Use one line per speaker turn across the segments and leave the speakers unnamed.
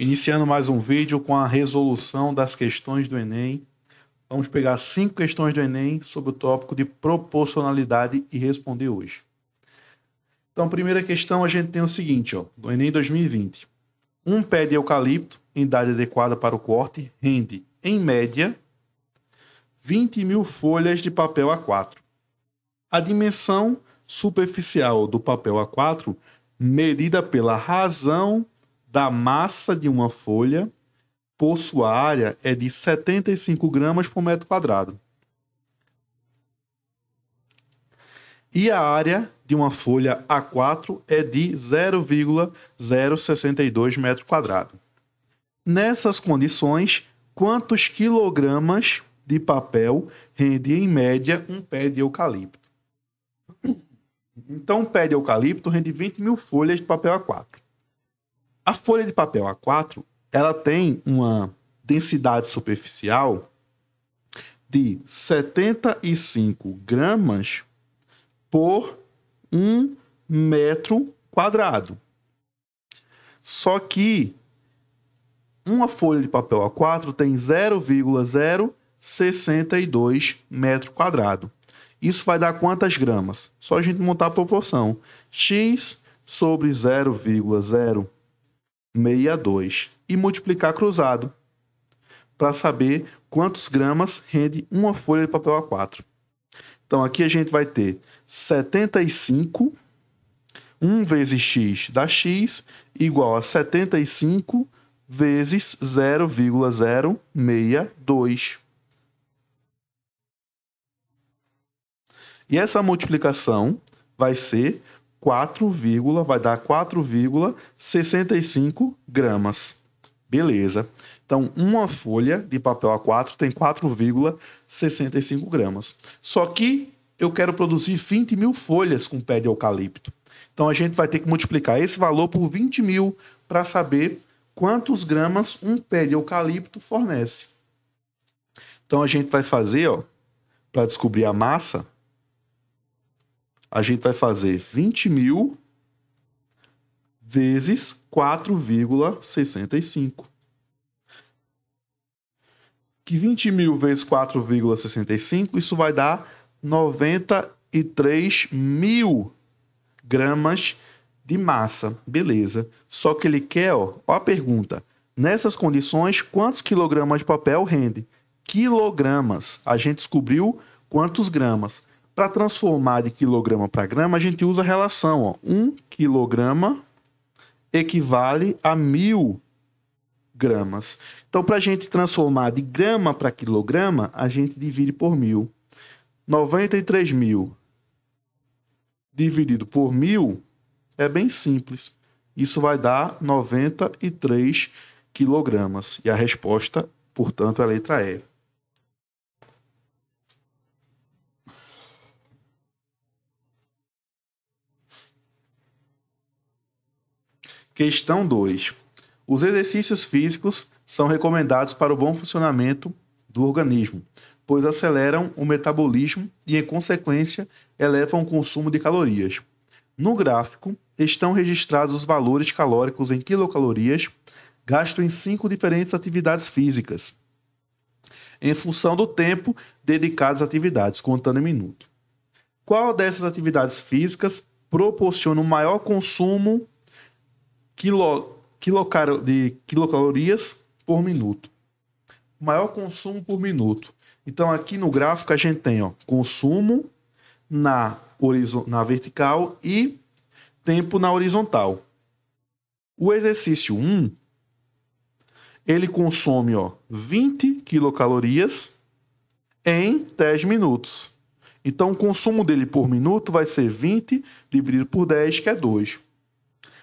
Iniciando mais um vídeo com a resolução das questões do Enem. Vamos pegar 5 questões do Enem sobre o tópico de proporcionalidade e responder hoje. Então, primeira questão, a gente tem o seguinte, do Enem 2020. Um pé de eucalipto, em idade adequada para o corte, rende, em média, 20.000 folhas de papel A4. A dimensão superficial do papel A4, medida pela razão da massa de uma folha, por sua área, é de 75 gramas por metro quadrado. E a área de uma folha A4 é de 0,062 metro quadrado. Nessas condições, quantos quilogramas de papel rende, em média, um pé de eucalipto? Então, um pé de eucalipto rende 20.000 folhas de papel A4. A folha de papel A4, ela tem uma densidade superficial de 75 gramas por 1 metro quadrado. Só que uma folha de papel A4 tem 0,062 metro quadrado. Isso vai dar quantas gramas? Só a gente montar a proporção. X sobre 0,062 e multiplicar cruzado para saber quantos gramas rende uma folha de papel A4. Então, aqui a gente vai ter 75, 1 vezes x dá x, igual a 75 vezes 0,062. E essa multiplicação vai ser vai dar 4,65 gramas. Beleza. Então, uma folha de papel A4 tem 4,65 gramas. Só que eu quero produzir 20.000 folhas com pé de eucalipto. Então, a gente vai ter que multiplicar esse valor por 20.000 para saber quantos gramas um pé de eucalipto fornece. Então, a gente vai fazer, para descobrir a massa, a gente vai fazer 20.000 vezes 4,65. Que 20.000 vezes 4,65, isso vai dar 93.000 gramas de massa. Beleza. Só que ele quer, ó a pergunta. Nessas condições, quantos quilogramas de papel rende? Quilogramas. A gente descobriu quantos gramas. Para transformar de quilograma para grama, a gente usa a relação. 1 quilograma equivale a 1.000 gramas. Então, para a gente transformar de grama para quilograma, a gente divide por 1.000. 93.000 dividido por 1.000 é bem simples. Isso vai dar 93 quilogramas. E a resposta, portanto, é a letra E. Questão 2. Os exercícios físicos são recomendados para o bom funcionamento do organismo, pois aceleram o metabolismo e, em consequência, elevam o consumo de calorias. No gráfico, estão registrados os valores calóricos em quilocalorias gastos em 5 diferentes atividades físicas, em função do tempo dedicado às atividades, contando em minuto. Qual dessas atividades físicas proporciona o maior consumo de quilocalorias por minuto? Maior consumo por minuto. Então, aqui no gráfico, a gente tem consumo na vertical e tempo na horizontal. O exercício 1, ele consome 20 quilocalorias em 10 minutos. Então, o consumo dele por minuto vai ser 20 dividido por 10, que é 2.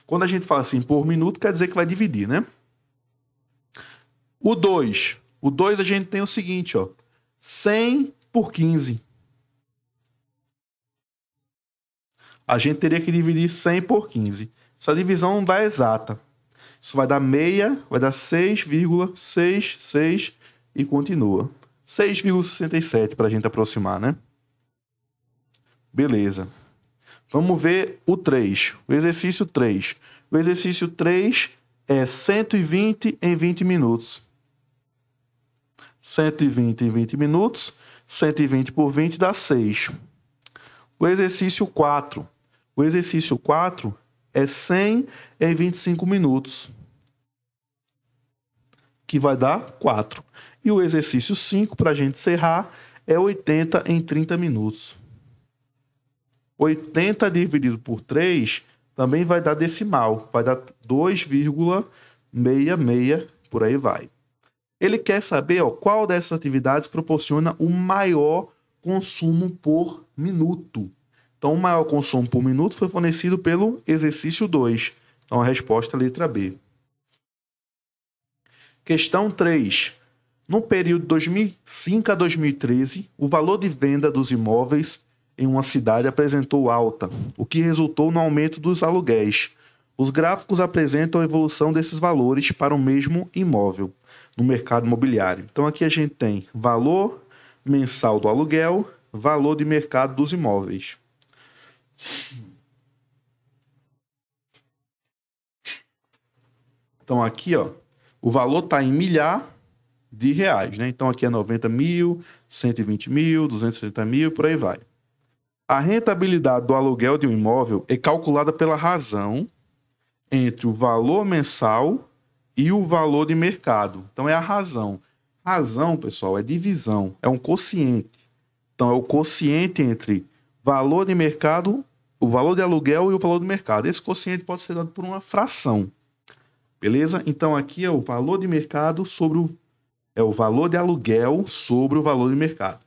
Quando a gente fala assim por minuto, quer dizer que vai dividir, né? O 2 a gente tem o seguinte, 100 por 15. A gente teria que dividir 100 por 15. Essa divisão não dá exata. Isso vai dar meia, vai dar 6,66 e continua. 6,67 para a gente aproximar, né? Beleza. Vamos ver o 3, o exercício 3. O exercício 3 é 120 em 20 minutos. 120 em 20 minutos, 120 por 20 dá 6. O exercício 4. O exercício 4 é 100 em 25 minutos, que vai dar 4. E o exercício 5, para a gente encerrar, é 80 em 30 minutos. 80 dividido por 3 também vai dar decimal, vai dar 2,66, por aí vai. Ele quer saber qual dessas atividades proporciona o maior consumo por minuto. Então, o maior consumo por minuto foi fornecido pelo exercício 2. Então, a resposta é a letra B. Questão 3. No período de 2005 a 2013, o valor de venda dos imóveis em uma cidade apresentou alta, o que resultou no aumento dos aluguéis. Os gráficos apresentam a evolução desses valores para o mesmo imóvel no mercado imobiliário. Então, aqui a gente tem valor mensal do aluguel, valor de mercado dos imóveis. Então, aqui, o valor está em milhar de reais, né? Então, aqui é 90 mil, 120 mil, 230 mil, por aí vai. A rentabilidade do aluguel de um imóvel é calculada pela razão entre o valor mensal e o valor de mercado. Então, é a razão. Razão, pessoal, é divisão, é um quociente. Então, é o quociente entre valor de mercado, o valor de aluguel e o valor de mercado. Esse quociente pode ser dado por uma fração. Beleza? Então, aqui é o valor de mercado sobre o valor de aluguel sobre o valor de mercado.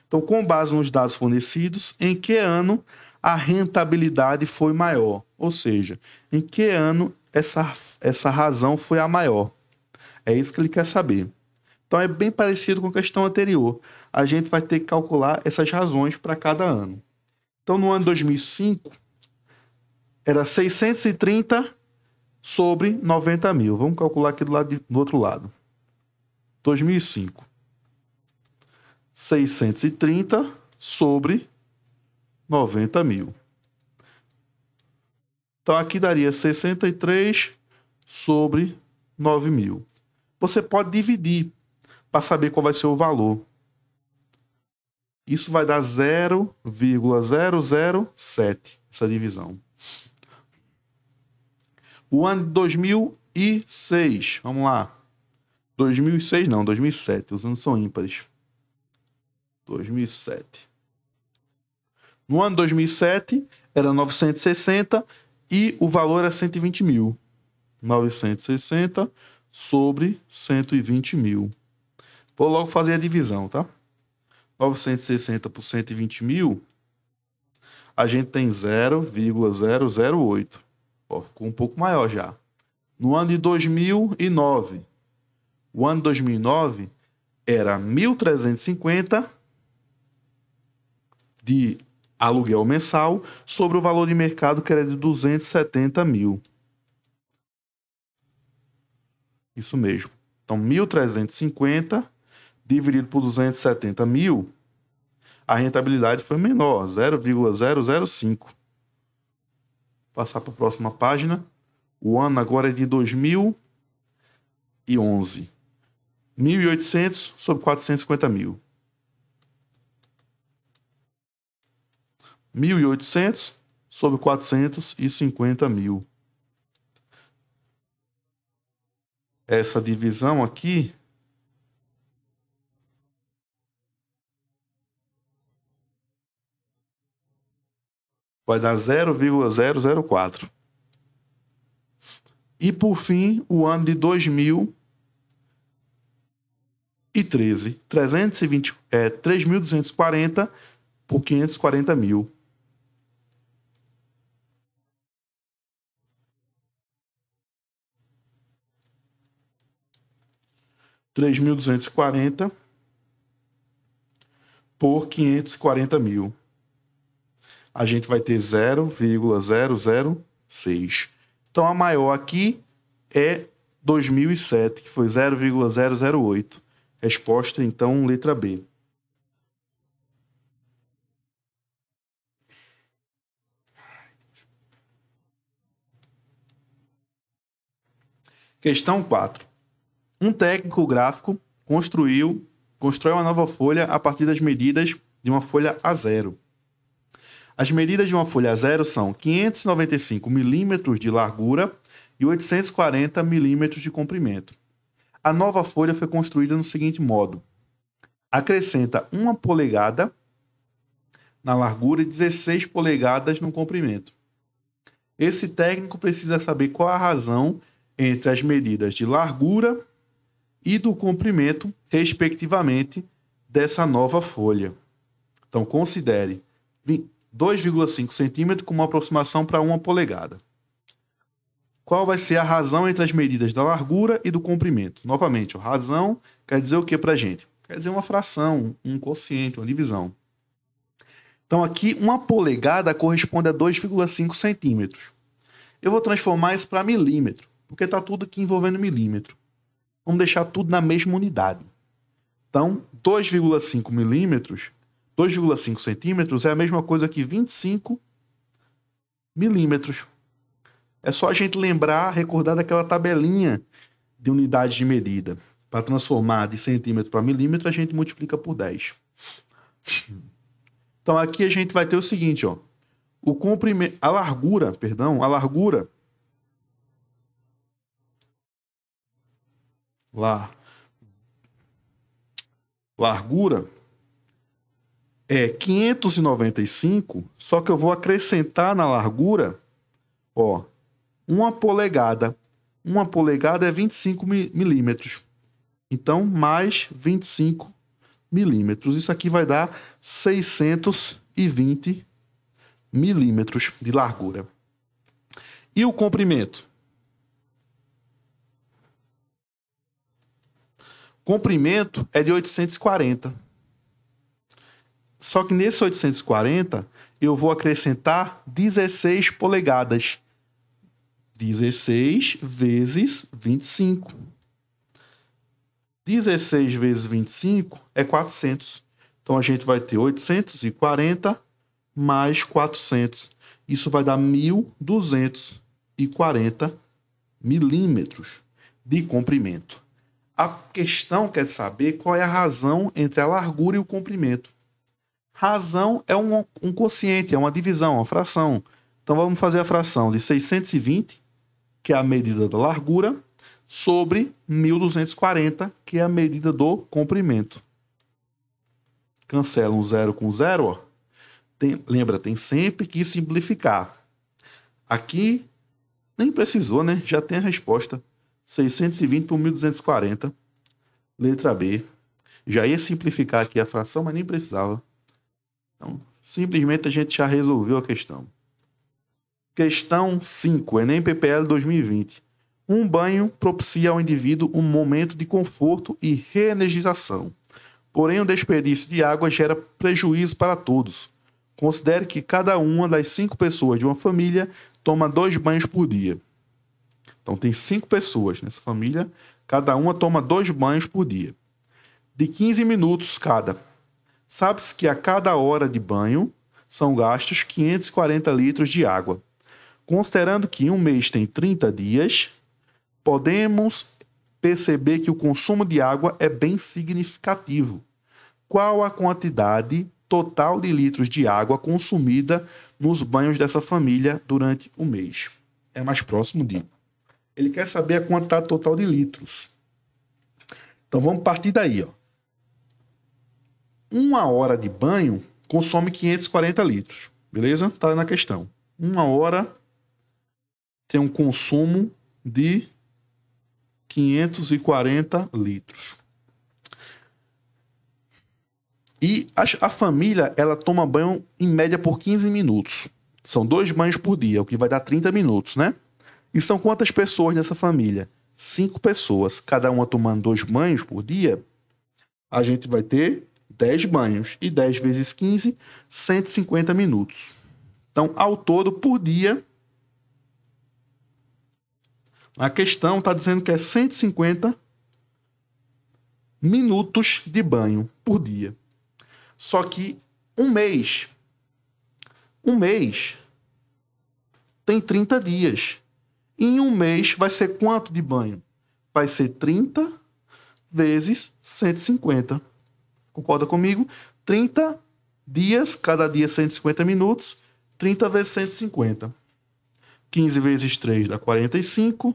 Então, com base nos dados fornecidos, em que ano a rentabilidade foi maior? Ou seja, em que ano essa razão foi a maior? É isso que ele quer saber. Então, é bem parecido com a questão anterior. A gente vai ter que calcular essas razões para cada ano. Então, no ano 2005, era 630 sobre 90 mil. Vamos calcular aqui do outro lado. 2005. 630 sobre 90 mil. Então, aqui daria 63 sobre 9 mil. Você pode dividir para saber qual vai ser o valor. Isso vai dar 0,007, essa divisão. O ano de 2006, vamos lá. 2006 não, 2007, os anos são ímpares. 2007. No ano 2007, era 960 e o valor era 120 mil. 960 sobre 120 mil. Vou logo fazer a divisão, tá? 960 por 120 mil, a gente tem 0,008. Ficou um pouco maior já. No ano de 2009, o ano de 2009 era 1.350 de aluguel mensal sobre o valor de mercado que era de 270 mil. Isso mesmo. Então, 1.350 dividido por 270 mil, a rentabilidade foi menor, 0,005. Passar para a próxima página. O ano agora é de 2011. 1.800 sobre 450 mil. 1.800 sobre 450 mil. Essa divisão aqui vai dar 0,004. E, por fim, o ano de 2013. 3.240 por 540 mil. 3.240 por 540 mil. A gente vai ter 0,006. Então, a maior aqui é 2007, que foi 0,008. Resposta, então, letra B. Questão 4. Um técnico gráfico constrói uma nova folha a partir das medidas de uma folha A0. As medidas de uma folha A0 são 595 milímetros de largura e 840 milímetros de comprimento. A nova folha foi construída no seguinte modo: acrescenta 1 polegada na largura e 16 polegadas no comprimento. Esse técnico precisa saber qual a razão entre as medidas de largura e do comprimento, respectivamente, dessa nova folha. Então, considere 2,5 centímetros como uma aproximação para 1 polegada. Qual vai ser a razão entre as medidas da largura e do comprimento? Novamente, a razão quer dizer o que para a gente? Quer dizer uma fração, um quociente, uma divisão. Então, aqui, 1 polegada corresponde a 2,5 centímetros. Eu vou transformar isso para milímetro, porque está tudo aqui envolvendo milímetro. Vamos deixar tudo na mesma unidade. Então, 2,5 milímetros, 2,5 centímetros é a mesma coisa que 25 milímetros. É só a gente lembrar, recordar daquela tabelinha de unidades de medida. Para transformar de centímetro para milímetro, a gente multiplica por 10. Então, aqui a gente vai ter o seguinte, ó. O comprimento, a largura é 595, só que eu vou acrescentar na largura, ó, 1 polegada. 1 polegada é 25 milímetros. Então, mais 25 milímetros. Isso aqui vai dar 620 milímetros de largura. E o comprimento? Comprimento é de 840. Só que nesse 840, eu vou acrescentar 16 polegadas. 16 vezes 25. 16 vezes 25 é 400. Então, a gente vai ter 840 mais 400. Isso vai dar 1.240 milímetros de comprimento. A questão quer saber qual é a razão entre a largura e o comprimento. Razão é um quociente, é uma divisão, uma fração. Então, vamos fazer a fração de 620, que é a medida da largura, sobre 1.240, que é a medida do comprimento. Cancela um zero com zero, ó. Lembra, tem sempre que simplificar. Aqui, nem precisou, né? Já tem a resposta. 620 por 1.240. Letra B. Já ia simplificar aqui a fração, mas nem precisava. Então, simplesmente a gente já resolveu a questão. Questão 5, Enem PPL 2020. Um banho propicia ao indivíduo um momento de conforto e reenergização. Porém, o desperdício de água gera prejuízo para todos. Considere que cada uma das 5 pessoas de uma família toma 2 banhos por dia. Então, tem 5 pessoas nessa família, cada uma toma 2 banhos por dia, de 15 minutos cada. Sabe-se que a cada hora de banho são gastos 540 litros de água. Considerando que um mês tem 30 dias, podemos perceber que o consumo de água é bem significativo. Qual a quantidade total de litros de água consumida nos banhos dessa família durante o mês? É mais próximo de. Ele quer saber a quantidade total de litros. Então vamos partir daí, ó. 1 hora de banho consome 540 litros. Beleza? Tá na questão. 1 hora tem um consumo de 540 litros. E a família, ela toma banho em média por 15 minutos. São 2 banhos por dia, o que vai dar 30 minutos, né? E são quantas pessoas nessa família? 5 pessoas. Cada uma tomando 2 banhos por dia, a gente vai ter 10 banhos. E 10 vezes 15, 150 minutos. Então, ao todo, por dia, a questão está dizendo que é 150 minutos de banho por dia. Só que um mês tem 30 dias. Em um mês vai ser quanto de banho? vai ser 30 vezes 150. Concorda comigo? 30 dias, cada dia 150 minutos, 30 vezes 150. 15 vezes 3 dá 45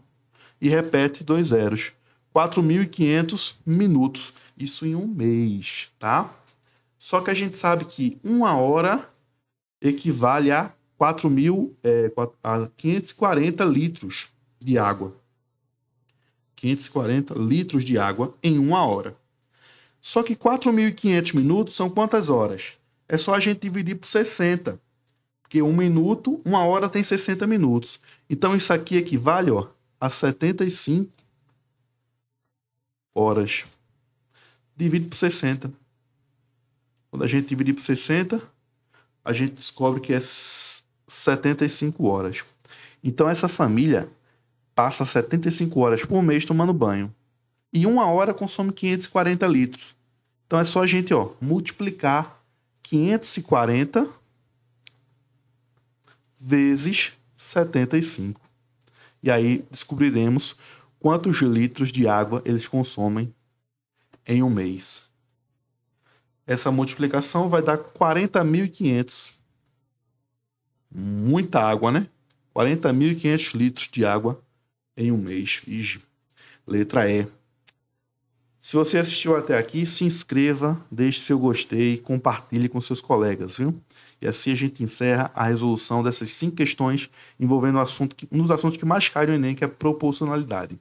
e repete 2 zeros. 4.500 minutos. Isso em um mês, tá? Só que a gente sabe que uma hora equivale a 540 litros de água. 540 litros de água em uma hora. Só que 4.500 minutos são quantas horas? É só a gente dividir por 60. Porque uma hora tem 60 minutos. Então isso aqui equivale, ó, a 75 horas. Divide por 60. Quando a gente dividir por 60, a gente descobre que é 75 horas. Então essa família passa 75 horas por mês tomando banho. E uma hora consome 540 litros. Então é só a gente, ó, multiplicar 540 vezes 75. E aí descobriremos quantos litros de água eles consomem em um mês. Essa multiplicação vai dar 40.500. Muita água, né? 40.500 litros de água em um mês. Ixi. Letra E. Se você assistiu até aqui, se inscreva, deixe seu gostei, compartilhe com seus colegas, viu? E assim a gente encerra a resolução dessas 5 questões envolvendo um dos assuntos que mais cai no Enem, que é proporcionalidade.